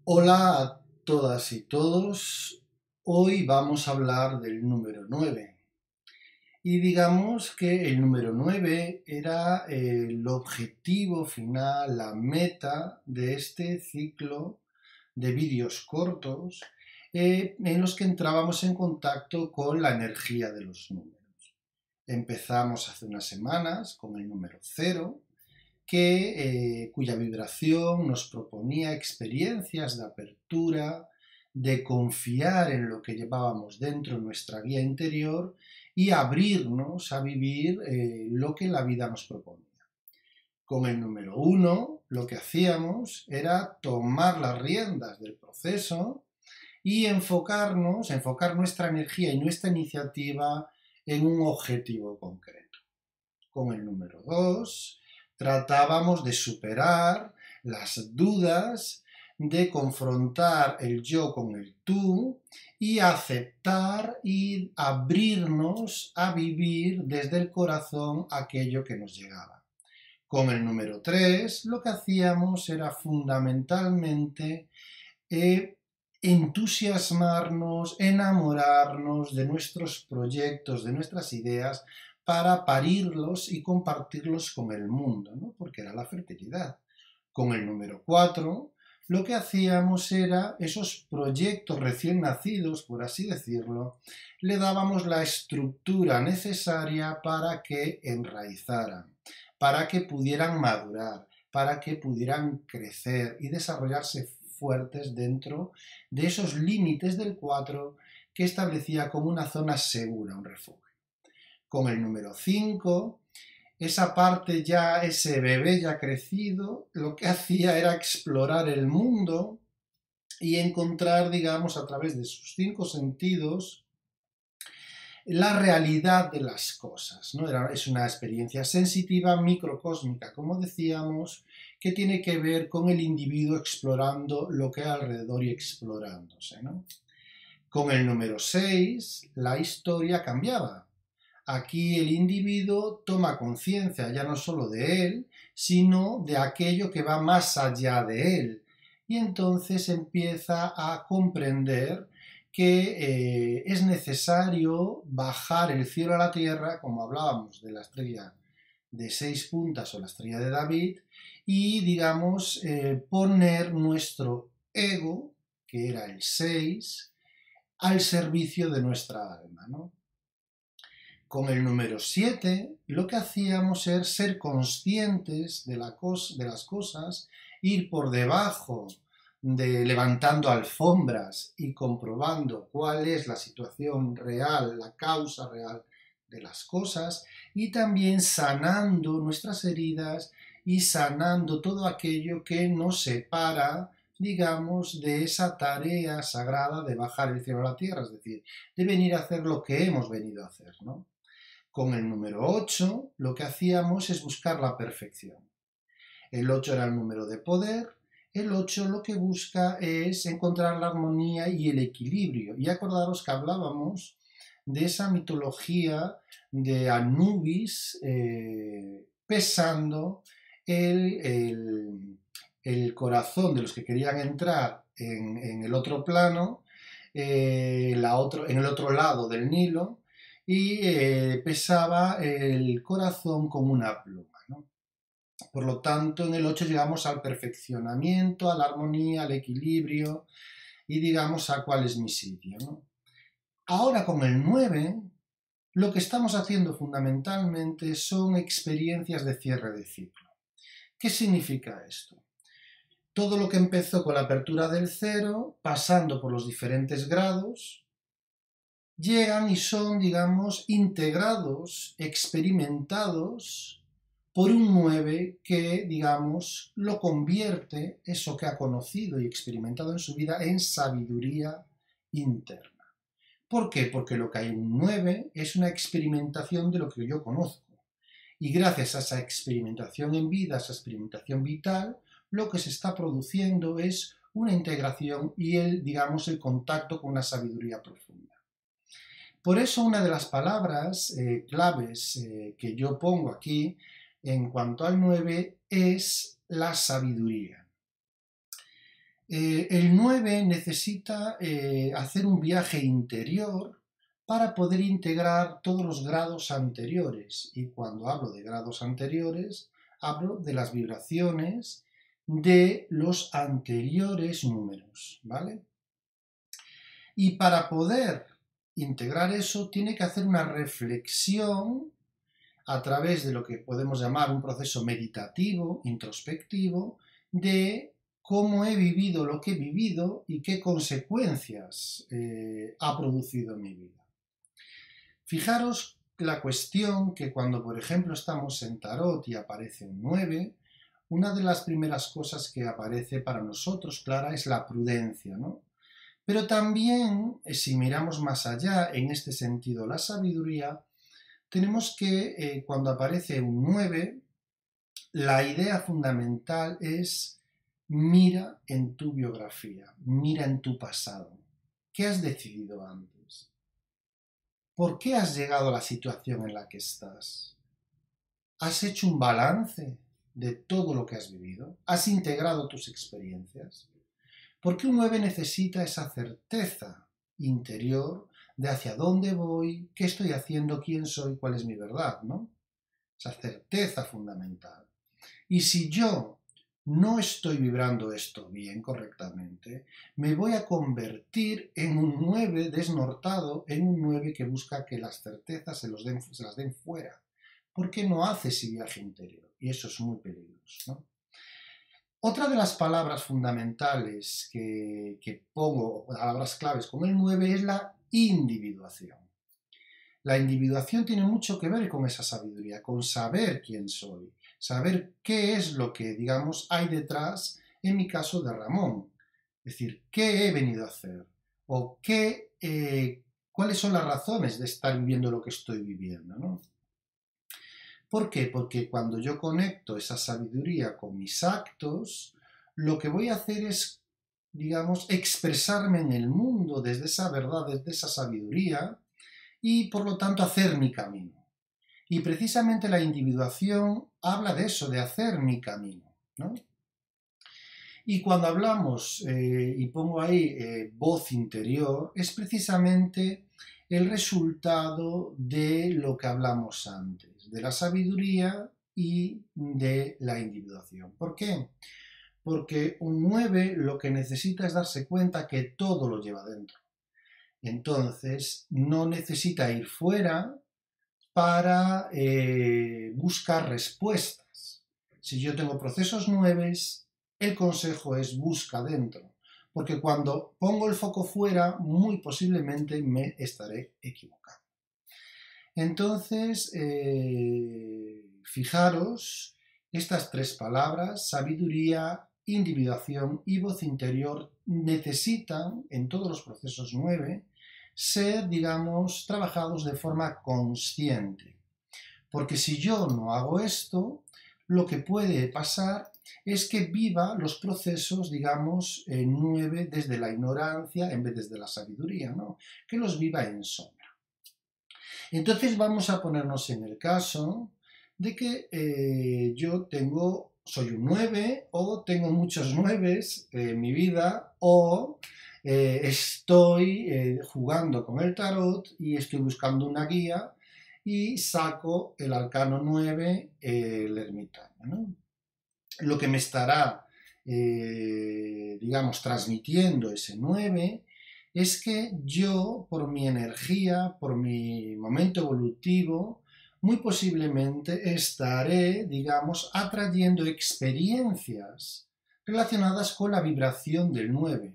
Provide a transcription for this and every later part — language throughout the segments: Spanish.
Hola a todas y todos. Hoy vamos a hablar del número 9. Y digamos que el número 9 era el objetivo final, la meta de este ciclo de vídeos cortos en los que entrábamos en contacto con la energía de los números. Empezamos hace unas semanas con el número 0, cuya vibración nos proponía experiencias de apertura, de confiar en lo que llevábamos dentro de nuestra guía interior y abrirnos a vivir lo que la vida nos proponía. Con el número 1 lo que hacíamos era tomar las riendas del proceso y enfocar nuestra energía y nuestra iniciativa en un objetivo concreto. Con el número 2 tratábamos de superar las dudas, de confrontar el yo con el tú y aceptar y abrirnos a vivir desde el corazón aquello que nos llegaba. Con el número 3 lo que hacíamos era fundamentalmente entusiasmarnos, enamorarnos de nuestros proyectos, de nuestras ideas, para parirlos y compartirlos con el mundo, ¿no? Porque era la fertilidad. Con el número 4 lo que hacíamos era esos proyectos recién nacidos, por así decirlo, le dábamos la estructura necesaria para que enraizaran, para que pudieran madurar, para que pudieran crecer y desarrollarse fuertes dentro de esos límites del 4 que establecía como una zona segura, un refugio. Con el número 5, esa parte ya, ese bebé ya crecido, lo que hacía era explorar el mundo y encontrar, digamos, a través de sus 5 sentidos, la realidad de las cosas, ¿no? Es una experiencia sensitiva microcósmica, como decíamos, que tiene que ver con el individuo explorando lo que hay alrededor y explorándose, ¿no? Con el número 6, la historia cambiaba. Aquí el individuo toma conciencia ya no solo de él, sino de aquello que va más allá de él. Y entonces empieza a comprender que es necesario bajar el cielo a la tierra, como hablábamos de la estrella de 6 puntas o la estrella de David, y digamos poner nuestro ego, que era el 6, al servicio de nuestra alma, ¿no? Con el número 7 lo que hacíamos era ser conscientes de las cosas, ir por debajo levantando alfombras y comprobando cuál es la situación real, la causa real de las cosas, y también sanando nuestras heridas y sanando todo aquello que nos separa, digamos, de esa tarea sagrada de bajar el cielo a la tierra, es decir, de venir a hacer lo que hemos venido a hacer, ¿no? Con el número 8 lo que hacíamos es buscar la perfección. El 8 era el número de poder. El 8 lo que busca es encontrar la armonía y el equilibrio. Y acordaros que hablábamos de esa mitología de Anubis pesando el corazón de los que querían entrar en el otro plano, en el otro lado del Nilo, y pesaba el corazón como una pluma, ¿no? Por lo tanto, en el 8 llegamos al perfeccionamiento, a la armonía, al equilibrio y digamos a cuál es mi sitio, ¿no? Ahora con el 9 lo que estamos haciendo fundamentalmente son experiencias de cierre de ciclo. ¿Qué significa esto? Todo lo que empezó con la apertura del 0, pasando por los diferentes grados, llegan y son, digamos, integrados, experimentados por un 9 que, digamos, lo convierte, eso que ha conocido y experimentado en su vida, en sabiduría interna. ¿Por qué? Porque lo que hay en un 9 es una experimentación de lo que yo conozco. Y gracias a esa experimentación en vida, esa experimentación vital, lo que se está produciendo es una integración y digamos, el contacto con una sabiduría profunda. Por eso una de las palabras claves que yo pongo aquí en cuanto al 9 es la sabiduría. El 9 necesita hacer un viaje interior para poder integrar todos los grados anteriores. Y cuando hablo de grados anteriores, hablo de las vibraciones de los anteriores números, ¿vale? Y para poder integrar eso, tiene que hacer una reflexión a través de lo que podemos llamar un proceso meditativo, introspectivo, de cómo he vivido lo que he vivido y qué consecuencias ha producido en mi vida. Fijaros la cuestión que cuando, por ejemplo, estamos en tarot y aparece un 9, una de las primeras cosas que aparece para nosotros, Clara, es la prudencia, ¿no? Pero también, si miramos más allá, en este sentido, la sabiduría, tenemos que, cuando aparece un 9, la idea fundamental es mira en tu biografía, mira en tu pasado. ¿Qué has decidido antes? ¿Por qué has llegado a la situación en la que estás? ¿Has hecho un balance de todo lo que has vivido? ¿Has integrado tus experiencias? Porque un 9 necesita esa certeza interior de hacia dónde voy, qué estoy haciendo, quién soy, cuál es mi verdad, ¿no? Esa certeza fundamental. Y si yo no estoy vibrando esto bien, correctamente, me voy a convertir en un 9 desnortado, en un 9 que busca que las certezas se las den fuera, porque no hace ese viaje interior, y eso es muy peligroso, ¿no? Otra de las palabras fundamentales que pongo, palabras claves con el 9, es la individuación. La individuación tiene mucho que ver con esa sabiduría, con saber quién soy, saber qué es lo que, digamos, hay detrás, en mi caso, de Ramón. Es decir, qué he venido a hacer o cuáles son las razones de estar viviendo lo que estoy viviendo, ¿no? ¿Por qué? Porque cuando yo conecto esa sabiduría con mis actos, lo que voy a hacer es, digamos, expresarme en el mundo desde esa verdad, desde esa sabiduría, y por lo tanto hacer mi camino. Y precisamente la individuación habla de eso, de hacer mi camino, ¿no? Y cuando hablamos, y pongo ahí voz interior, es precisamente el resultado de lo que hablamos antes, de la sabiduría y de la individuación. ¿Por qué? Porque un 9 lo que necesita es darse cuenta que todo lo lleva dentro. Entonces, no necesita ir fuera para buscar respuestas. Si yo tengo procesos 9, el consejo es busca dentro, porque cuando pongo el foco fuera, muy posiblemente me estaré equivocando. Entonces, fijaros, estas tres palabras, sabiduría, individuación y voz interior, necesitan, en todos los procesos 9, ser, digamos, trabajados de forma consciente. Porque si yo no hago esto, lo que puede pasar es que viva los procesos, digamos, 9 desde la ignorancia en vez desde la sabiduría, ¿no? Que los viva en sombra. Entonces vamos a ponernos en el caso de que yo soy un 9 o tengo muchos 9 en mi vida o estoy jugando con el tarot y estoy buscando una guía y saco el arcano 9, el ermitaño, ¿no? Lo que me estará, digamos, transmitiendo ese 9 es que yo, por mi energía, por mi momento evolutivo, muy posiblemente estaré, digamos, atrayendo experiencias relacionadas con la vibración del 9.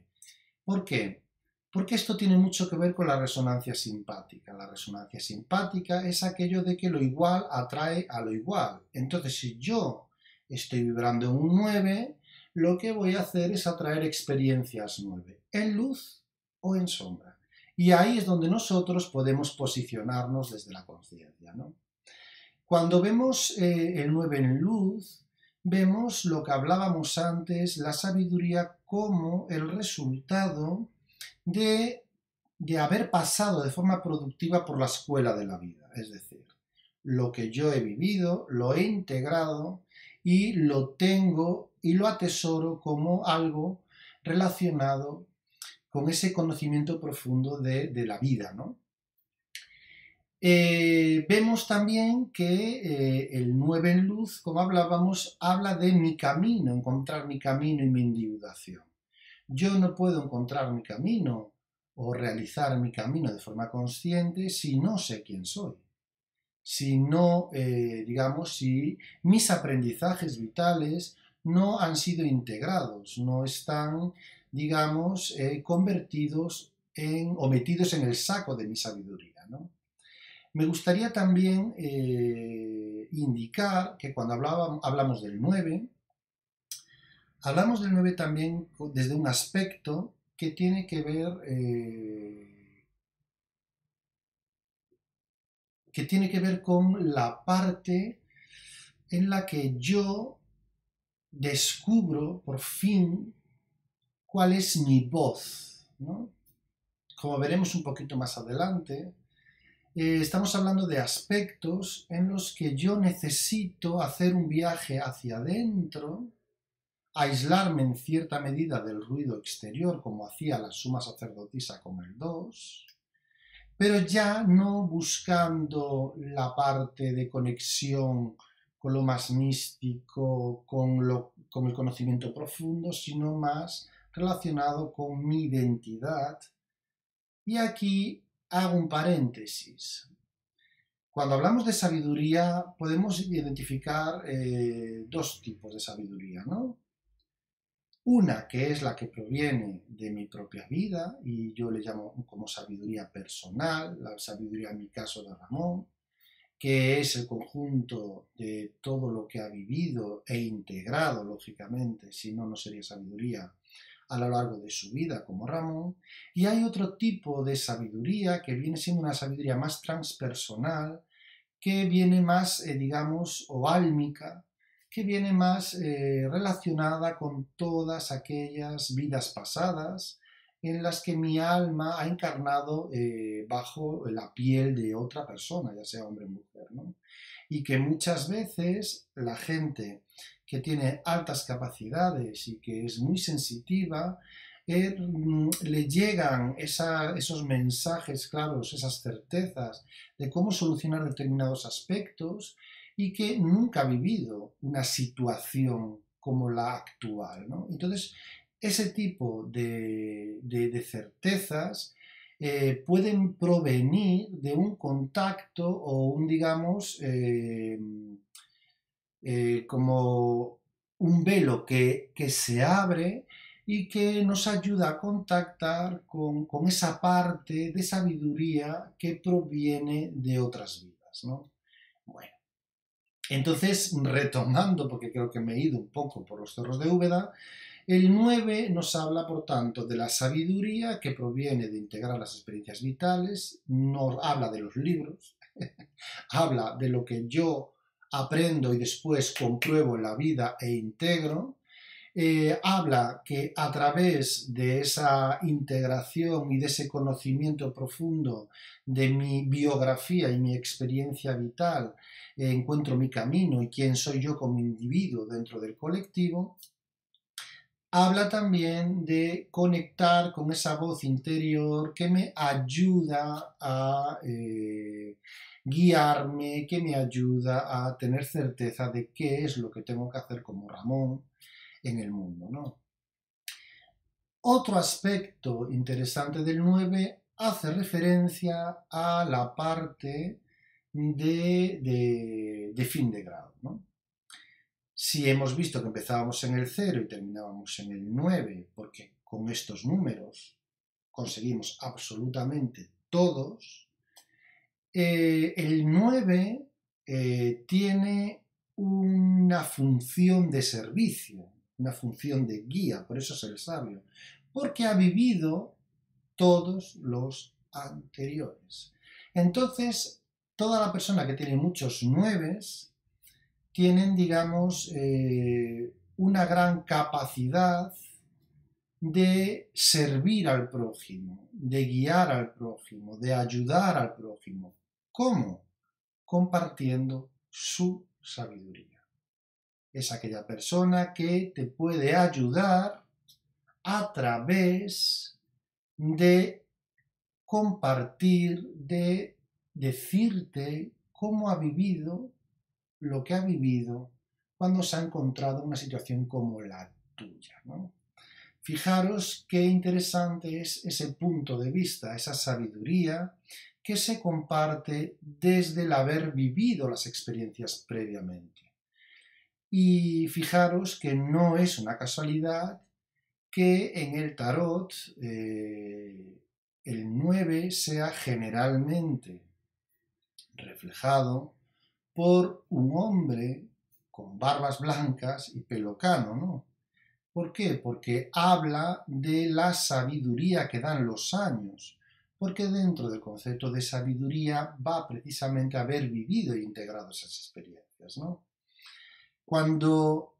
¿Por qué? Porque esto tiene mucho que ver con la resonancia simpática. La resonancia simpática es aquello de que lo igual atrae a lo igual. Entonces, si yo estoy vibrando en un 9, lo que voy a hacer es atraer experiencias 9, en luz o en sombra. Y ahí es donde nosotros podemos posicionarnos desde la conciencia, ¿no? Cuando vemos el 9 en luz, vemos lo que hablábamos antes, la sabiduría como el resultado de haber pasado de forma productiva por la escuela de la vida. Es decir, lo que yo he vivido, lo he integrado y lo tengo y lo atesoro como algo relacionado con ese conocimiento profundo de la vida, ¿no? Vemos también que el 9 en luz, como hablábamos, habla de mi camino, encontrar mi camino y mi individuación. Yo no puedo encontrar mi camino o realizar mi camino de forma consciente si no sé quién soy. Si no, digamos, si mis aprendizajes vitales no han sido integrados, no están, digamos, convertidos o metidos en el saco de mi sabiduría, ¿no? Me gustaría también indicar que cuando hablamos del 9, hablamos del 9 también desde un aspecto que tiene que ver con la parte en la que yo descubro por fin cuál es mi voz, ¿no? Como veremos un poquito más adelante, estamos hablando de aspectos en los que yo necesito hacer un viaje hacia adentro, aislarme en cierta medida del ruido exterior, como hacía la suma sacerdotisa con el 2, pero ya no buscando la parte de conexión con lo más místico, con el conocimiento profundo, sino más relacionado con mi identidad. Y aquí hago un paréntesis. Cuando hablamos de sabiduría, podemos identificar dos tipos de sabiduría, ¿no? Una que es la que proviene de mi propia vida y yo le llamo como sabiduría personal, la sabiduría en mi caso de Ramón, que es el conjunto de todo lo que ha vivido e integrado, lógicamente, si no, no sería sabiduría, a lo largo de su vida como Ramón. Y hay otro tipo de sabiduría que viene siendo una sabiduría más transpersonal, que viene más, digamos, o álmica, que viene más relacionada con todas aquellas vidas pasadas en las que mi alma ha encarnado bajo la piel de otra persona, ya sea hombre o mujer, ¿no? Y que muchas veces la gente que tiene altas capacidades y que es muy sensitiva, le llegan esos mensajes claros, esas certezas de cómo solucionar determinados aspectos y que nunca ha vivido una situación como la actual, ¿no? Entonces, ese tipo de certezas pueden provenir de un contacto o un, digamos, como un velo que se abre y que nos ayuda a contactar con esa parte de sabiduría que proviene de otras vidas, ¿no? Bueno, entonces, retomando, porque creo que me he ido un poco por los cerros de Úbeda, el 9 nos habla, por tanto, de la sabiduría que proviene de integrar las experiencias vitales, nos habla de los libros, habla de lo que yo aprendo y después compruebo en la vida e integro, habla que a través de esa integración y de ese conocimiento profundo de mi biografía y mi experiencia vital, encuentro mi camino y quién soy yo como individuo dentro del colectivo. Habla también de conectar con esa voz interior que me ayuda a guiarme, que me ayuda a tener certeza de qué es lo que tengo que hacer como Ramón en el mundo, ¿no? Otro aspecto interesante del 9 hace referencia a la parte de fin de grado, ¿no? Si hemos visto que empezábamos en el 0 y terminábamos en el 9, porque con estos números conseguimos absolutamente todos, el 9 tiene una función de servicio, una función de guía, por eso es el sabio, porque ha vivido todos los anteriores. Entonces, toda la persona que tiene muchos 9 tienen, digamos, una gran capacidad de servir al prójimo, de guiar al prójimo, de ayudar al prójimo. ¿Cómo? Compartiendo su sabiduría. Es aquella persona que te puede ayudar a través de compartir, de decirte cómo ha vivido lo que ha vivido cuando se ha encontrado una situación como la tuya, ¿no? Fijaros qué interesante es ese punto de vista, esa sabiduría que se comparte desde el haber vivido las experiencias previamente. Y fijaros que no es una casualidad que en el tarot el 9 sea generalmente reflejado por un hombre con barbas blancas y pelo cano, ¿no? ¿Por qué? Porque habla de la sabiduría que dan los años, porque dentro del concepto de sabiduría va precisamente a haber vivido e integrado esas experiencias, ¿no? Cuando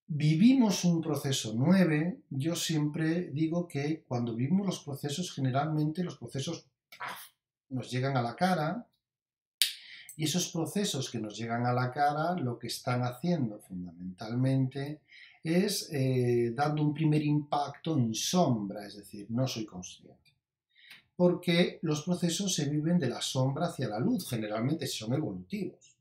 vivimos un proceso 9, yo siempre digo que cuando vivimos los procesos, generalmente los procesos nos llegan a la cara, y esos procesos que nos llegan a la cara lo que están haciendo fundamentalmente es dando un primer impacto en sombra, es decir, no soy consciente. Porque los procesos se viven de la sombra hacia la luz, generalmente son evolutivos.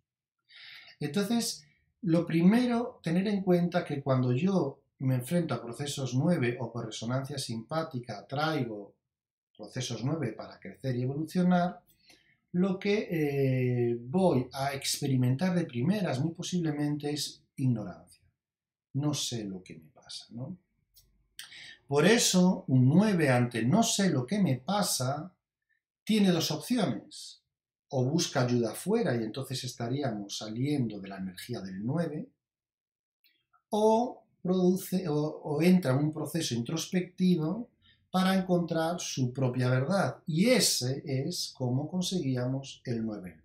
Entonces, lo primero, tener en cuenta que cuando yo me enfrento a procesos 9 o por resonancia simpática traigo procesos 9 para crecer y evolucionar, lo que voy a experimentar de primeras muy posiblemente es ignorancia. No sé lo que me pasa, ¿no? Por eso, un 9 ante no sé lo que me pasa tiene dos opciones. O busca ayuda afuera y entonces estaríamos saliendo de la energía del 9, o entra en un proceso introspectivo para encontrar su propia verdad. Y ese es como conseguíamos el 9.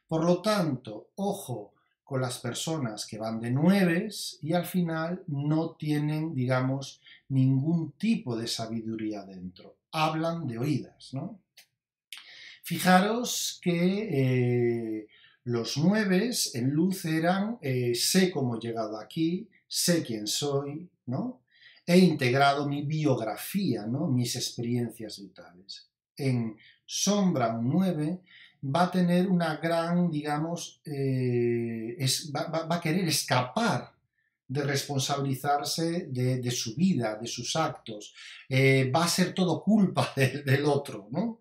Por lo tanto, ojo con las personas que van de 9 y al final no tienen, digamos, ningún tipo de sabiduría dentro. Hablan de oídas, ¿no? Fijaros que los 9 en luz eran sé cómo he llegado aquí, sé quién soy, ¿no? He integrado mi biografía, ¿no? Mis experiencias vitales. En sombra, un 9 va a tener una gran, digamos, va a querer escapar de responsabilizarse de su vida, de sus actos. Va a ser todo culpa del otro, ¿no?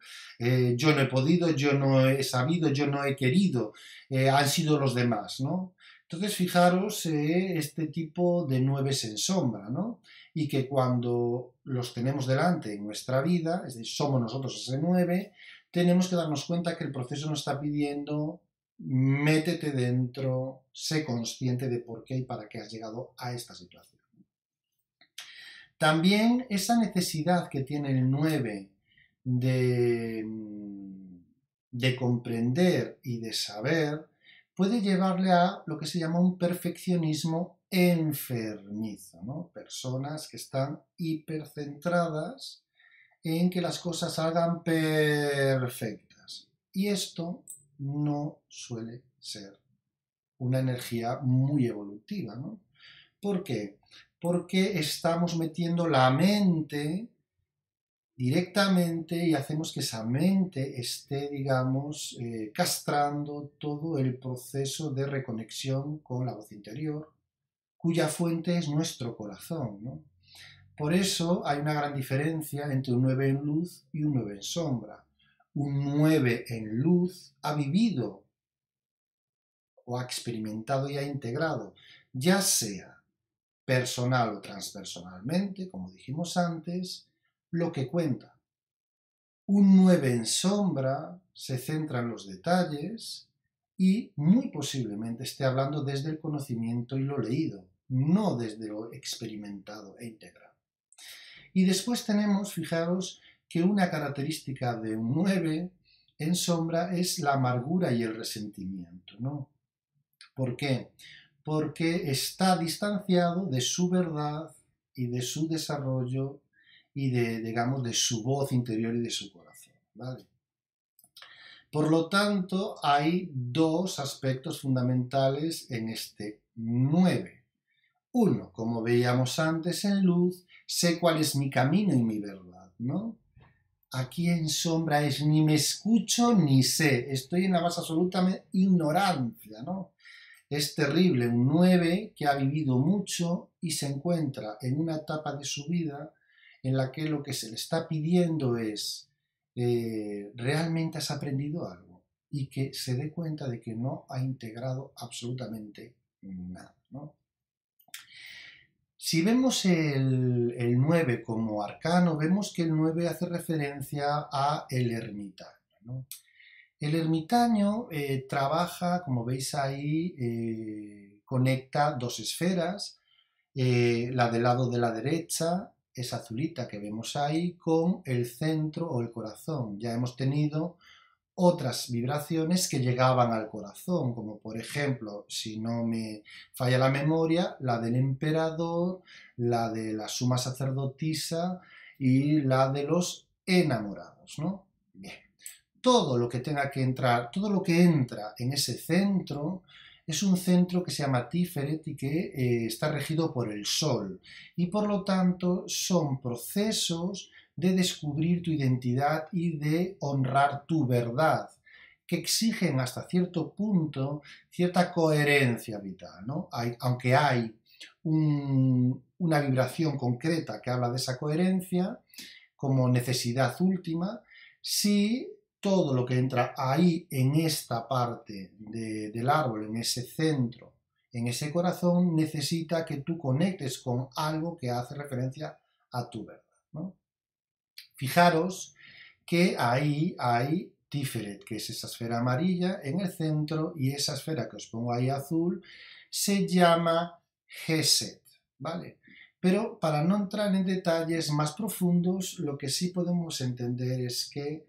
Yo no he podido, yo no he sabido, yo no he querido, han sido los demás, ¿no? Entonces, fijaros este tipo de 9 en sombra, ¿no? Y que cuando los tenemos delante en nuestra vida, es decir, somos nosotros ese 9, tenemos que darnos cuenta que el proceso nos está pidiendo métete dentro, sé consciente de por qué y para qué has llegado a esta situación. También esa necesidad que tiene el 9 de comprender y de saber puede llevarle a lo que se llama un perfeccionismo enfermizo, ¿no? Personas que están hipercentradas en que las cosas salgan perfectas. Y esto no suele ser una energía muy evolutiva, ¿no? ¿Por qué? Porque estamos metiendo la mente directamente y hacemos que esa mente esté, digamos, castrando todo el proceso de reconexión con la voz interior, cuya fuente es nuestro corazón, ¿no? Por eso hay una gran diferencia entre un 9 en luz y un 9 en sombra. Un 9 en luz ha vivido o ha experimentado y ha integrado, ya sea personal o transpersonalmente, como dijimos antes, lo que cuenta. Un 9 en sombra se centra en los detalles y muy posiblemente esté hablando desde el conocimiento y lo leído, no desde lo experimentado e integrado. Y después tenemos, fijaros, que una característica de un 9 en sombra es la amargura y el resentimiento, ¿no? ¿Por qué? Porque está distanciado de su verdad y de su desarrollo y de, digamos, de su voz interior y de su corazón, ¿vale? Por lo tanto, hay dos aspectos fundamentales en este 9. Uno, como veíamos antes en luz, sé cuál es mi camino y mi verdad, ¿no? Aquí en sombra es ni me escucho ni sé, estoy en la más absoluta ignorancia, ¿no? Es terrible un 9 que ha vivido mucho y se encuentra en una etapa de su vida en la que lo que se le está pidiendo es, ¿realmente has aprendido algo? Y que se dé cuenta de que no ha integrado absolutamente nada, ¿no? Si vemos el 9 como arcano, vemos que el 9 hace referencia a el ermitaño, ¿no? El ermitaño trabaja, como veis ahí, conecta dos esferas, la del lado de la derecha, esa azulita que vemos ahí, con el centro o el corazón. Ya hemos tenido otras vibraciones que llegaban al corazón, como por ejemplo, si no me falla la memoria, la del emperador, la de la suma sacerdotisa y la de los enamorados, ¿no? Bien. Todo lo que tenga que entrar, todo lo que entra en ese centro es un centro que se llama Tiferet y que está regido por el Sol. Y por lo tanto son procesos de descubrir tu identidad y de honrar tu verdad, que exigen hasta cierto punto cierta coherencia vital, ¿no? Aunque hay una vibración concreta que habla de esa coherencia como necesidad última, si todo lo que entra ahí en esta parte del árbol, en ese centro, en ese corazón, necesita que tú conectes con algo que hace referencia a tu verdad, ¿no? Fijaros que ahí hay Tiferet, que es esa esfera amarilla en el centro, y esa esfera que os pongo ahí azul se llama Geset, ¿vale? Pero para no entrar en detalles más profundos, lo que sí podemos entender es que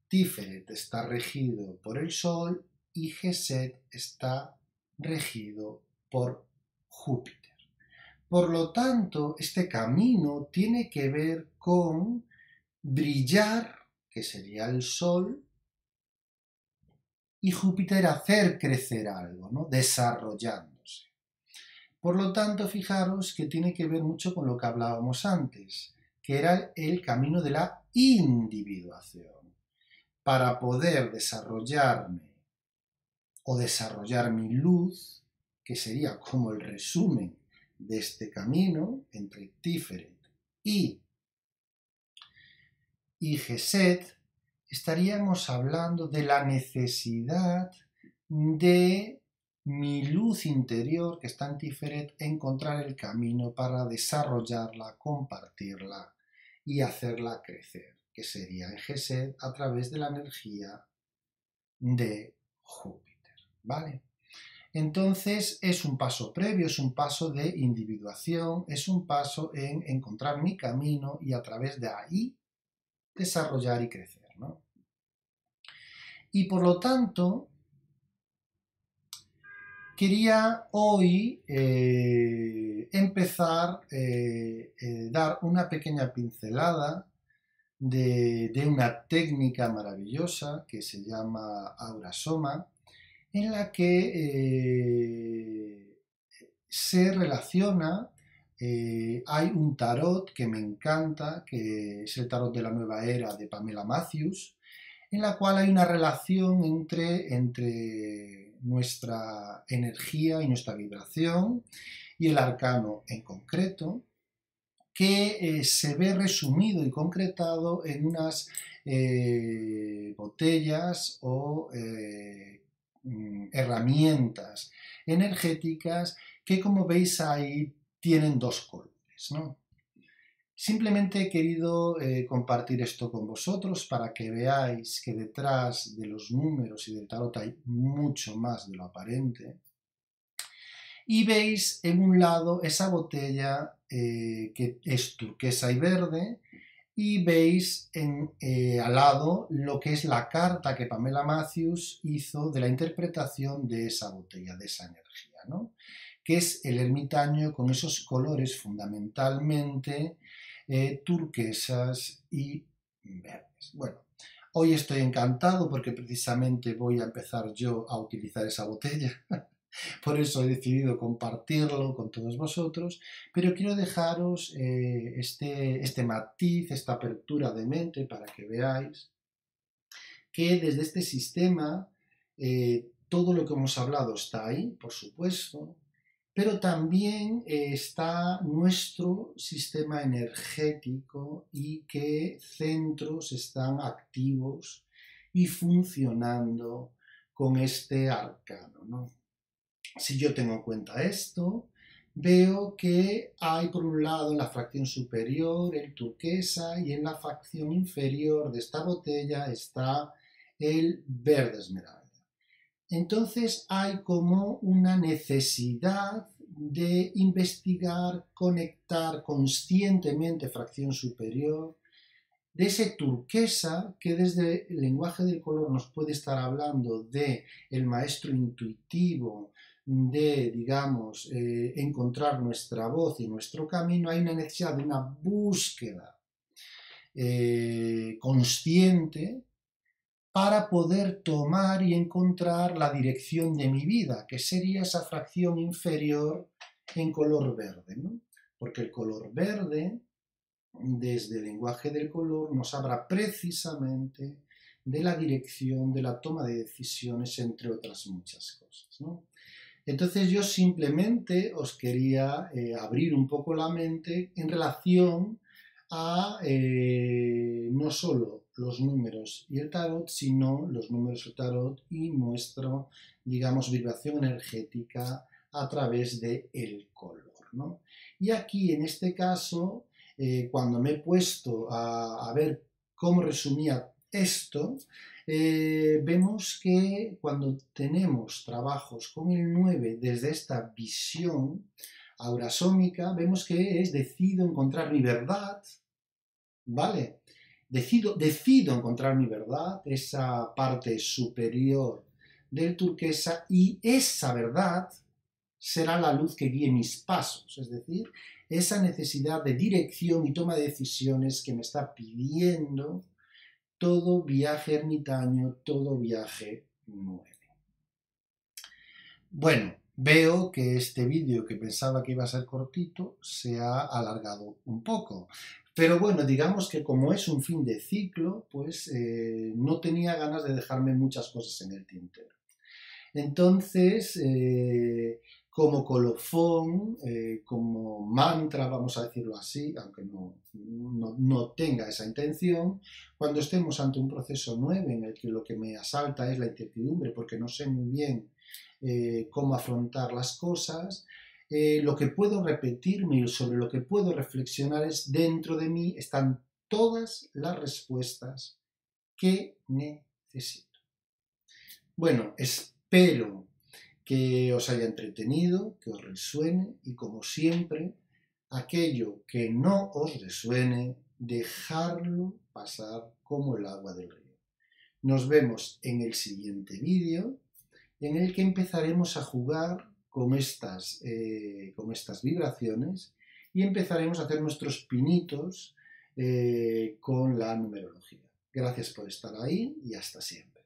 Tiferet está regido por el Sol y Geset está regido por Júpiter. Por lo tanto, este camino tiene que ver con brillar, que sería el Sol, y Júpiter hacer crecer algo, ¿no? Desarrollándose. Por lo tanto, fijaros que tiene que ver mucho con lo que hablábamos antes, que era el camino de la individuación. Para poder desarrollarme o desarrollar mi luz, que sería como el resumen de este camino entre Tiferet y Geset, estaríamos hablando de la necesidad de mi luz interior, que está en Tiferet, encontrar el camino para desarrollarla, compartirla y hacerla crecer, que sería en Geset a través de la energía de Júpiter, ¿vale? Entonces es un paso previo, es un paso de individuación, es un paso en encontrar mi camino y a través de ahí desarrollar y crecer, ¿no? Y por lo tanto, quería hoy empezar, dar una pequeña pincelada de una técnica maravillosa que se llama Aurasoma, en la que se relaciona, hay un tarot que me encanta, que es el tarot de la nueva era de Pamela Matthews, en la cual hay una relación entre nuestra energía y nuestra vibración y el arcano en concreto, que se ve resumido y concretado en unas botellas o herramientas energéticas que, como veis ahí, tienen dos colores, ¿no? Simplemente he querido compartir esto con vosotros para que veáis que detrás de los números y del tarot hay mucho más de lo aparente. Y veis en un lado esa botella que es turquesa y verde, y veis al lado lo que es la carta que Pamela Matthews hizo de la interpretación de esa botella, de esa energía, ¿no? Que es el ermitaño con esos colores fundamentalmente turquesas y verdes. Bueno, hoy estoy encantado porque precisamente voy a empezar yo a utilizar esa botella Por eso he decidido compartirlo con todos vosotros, pero quiero dejaros este matiz, esta apertura de mente para que veáis que desde este sistema todo lo que hemos hablado está ahí, por supuesto, pero también está nuestro sistema energético y qué centros están activos y funcionando con este arcano, ¿no? Si yo tengo en cuenta esto, veo que hay por un lado en la fracción superior el turquesa y en la fracción inferior de esta botella está el verde esmeralda. Entonces hay como una necesidad de investigar, conectar conscientemente fracción superior, de ese turquesa que desde el lenguaje del color nos puede estar hablando de el maestro intuitivo, de, digamos, encontrar nuestra voz y nuestro camino. Hay una necesidad de una búsqueda consciente para poder tomar y encontrar la dirección de mi vida, que sería esa fracción inferior en color verde, ¿no? Porque el color verde, desde el lenguaje del color, nos habla precisamente de la dirección de la toma de decisiones, entre otras muchas cosas, ¿no? Entonces yo simplemente os quería abrir un poco la mente en relación a no solo los números y el tarot, sino los números, el tarot y nuestra, digamos, vibración energética a través del color, ¿no? Y aquí, en este caso, cuando me he puesto a ver cómo resumía esto, vemos que cuando tenemos trabajos con el 9 desde esta visión aurasómica, vemos que es decido encontrar mi verdad, ¿vale? Decido encontrar mi verdad, esa parte superior del turquesa, y esa verdad será la luz que guíe mis pasos, es decir, esa necesidad de dirección y toma de decisiones que me está pidiendo todo viaje ermitaño, todo viaje 9. Bueno, veo que este vídeo, que pensaba que iba a ser cortito, se ha alargado un poco. Pero bueno, digamos que como es un fin de ciclo, pues no tenía ganas de dejarme muchas cosas en el tintero. Entonces, como colofón, como mantra, vamos a decirlo así, aunque no tenga esa intención, cuando estemos ante un proceso 9 en el que lo que me asalta es la incertidumbre, porque no sé muy bien cómo afrontar las cosas, lo que puedo repetirme y sobre lo que puedo reflexionar es: dentro de mí están todas las respuestas que necesito. Bueno, espero que os haya entretenido, que os resuene y, como siempre, aquello que no os resuene, dejarlo pasar como el agua del río. Nos vemos en el siguiente vídeo, en el que empezaremos a jugar con estas vibraciones y empezaremos a hacer nuestros pinitos con la numerología. Gracias por estar ahí y hasta siempre.